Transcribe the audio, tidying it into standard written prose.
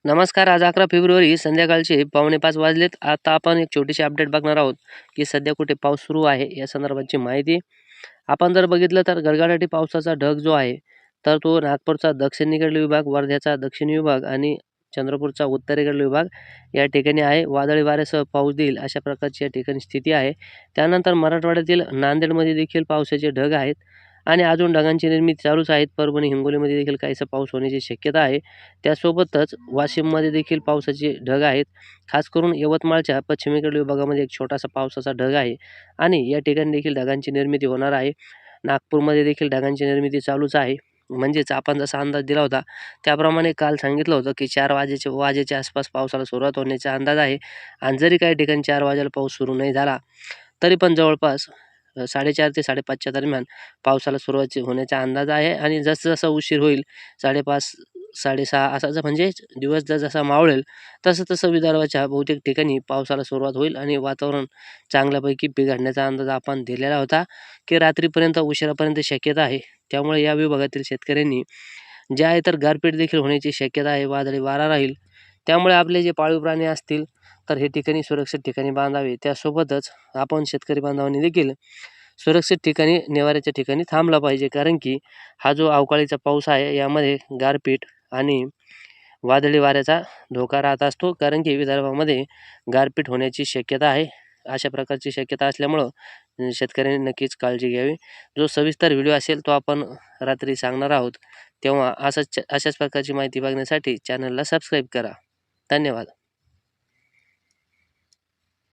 नमस्कार. आज 11 फेब्रुवारी संध्याकाळचे 4:45 वाजलेत. आता आपण एक छोटीशी अपडेट बघणार आहोत, की सध्या कुठे पाऊस सुरू आहे या संदर्भाची माहिती. आपण जर बघितलं तर गडगडाटी पावसाचा ढग जो आहे, तर तो नागपूरचा दक्षिणेकडील विभाग, वर्ध्याचा दक्षिणी विभाग आणि चंद्रपूरचा उत्तरेकडील विभाग या ठिकाणी आहे. वादळी वाऱ्यासह पाऊस देईल अशा प्रकारची या ठिकाणी स्थिती आहे. त्यानंतर मराठवाड्यातील नांदेडमध्ये देखील पावसाचे ढग आहेत आणि अजून ढगांची निर्मिती चालूच आहेत. परभणी, हिंगोलीमध्ये देखील काहीसा पाऊस होण्याची शक्यता आहे. त्यासोबतच वाशिममध्ये देखील पावसाचे ढग आहेत. खास करून यवतमाळच्या पश्चिमेकडील विभागामध्ये एक छोटासा पावसाचा ढग आहे आणि या ठिकाणी देखील ढगांची निर्मिती होणार आहे. नागपूरमध्ये देखील ढगांची निर्मिती चालूच आहे. म्हणजेच आपण जसा अंदाज दिला होता त्याप्रमाणे काल सांगितलं होतं, की 4 वाजेच्या आसपास पावसाला सुरुवात होण्याचा अंदाज आहे. आणि जरी काही ठिकाणी 4 वाजेला पाऊस सुरू नाही झाला, तरी पण जवळपास 4:30 ते 5:30च्या दरम्यान पावसाला सुरुवात होण्याचा अंदाज आहे. आणि जसं उशीर होईल 5:30 6:30 असा म्हणजे दिवस जसा मावळेल तसं विदर्भाच्या बहुतेक ठिकाणी पावसाला सुरुवात होईल आणि वातावरण चांगल्यापैकी बिघडण्याचा अंदाज आपण दिलेला होता, की रात्रीपर्यंत उशिरापर्यंत शक्यता आहे. त्यामुळे या विभागातील शेतकऱ्यांनी जे आहे तर गारपीट देखील होण्याची शक्यता आहे. वादळी वारा राहील. त्यामुळे आपले जे पाळीव प्राणी असतील तर हे ठिकाणी सुरक्षित ठिकाणी बांधावे. त्यासोबतच आपण शेतकरी बांधवांनी देखील सुरक्षित ठिकाणी, निवाऱ्याच्या ठिकाणी थांबला पाहिजे. कारण की हा जो अवकाळीचा पाऊस आहे यामध्ये गारपीट आणि वादळी वाऱ्याचा धोका राहत असतो. कारण की विदर्भामध्ये गारपीट होण्याची शक्यता आहे. अशा प्रकारची शक्यता असल्यामुळं शेतकऱ्यांनी नक्कीच काळजी घ्यावी. जो सविस्तर व्हिडिओ असेल तो आपण रात्री सांगणार आहोत. तेव्हा अशाच प्रकारची माहिती बघण्यासाठी चॅनलला सबस्क्राईब करा. धन्यवाद.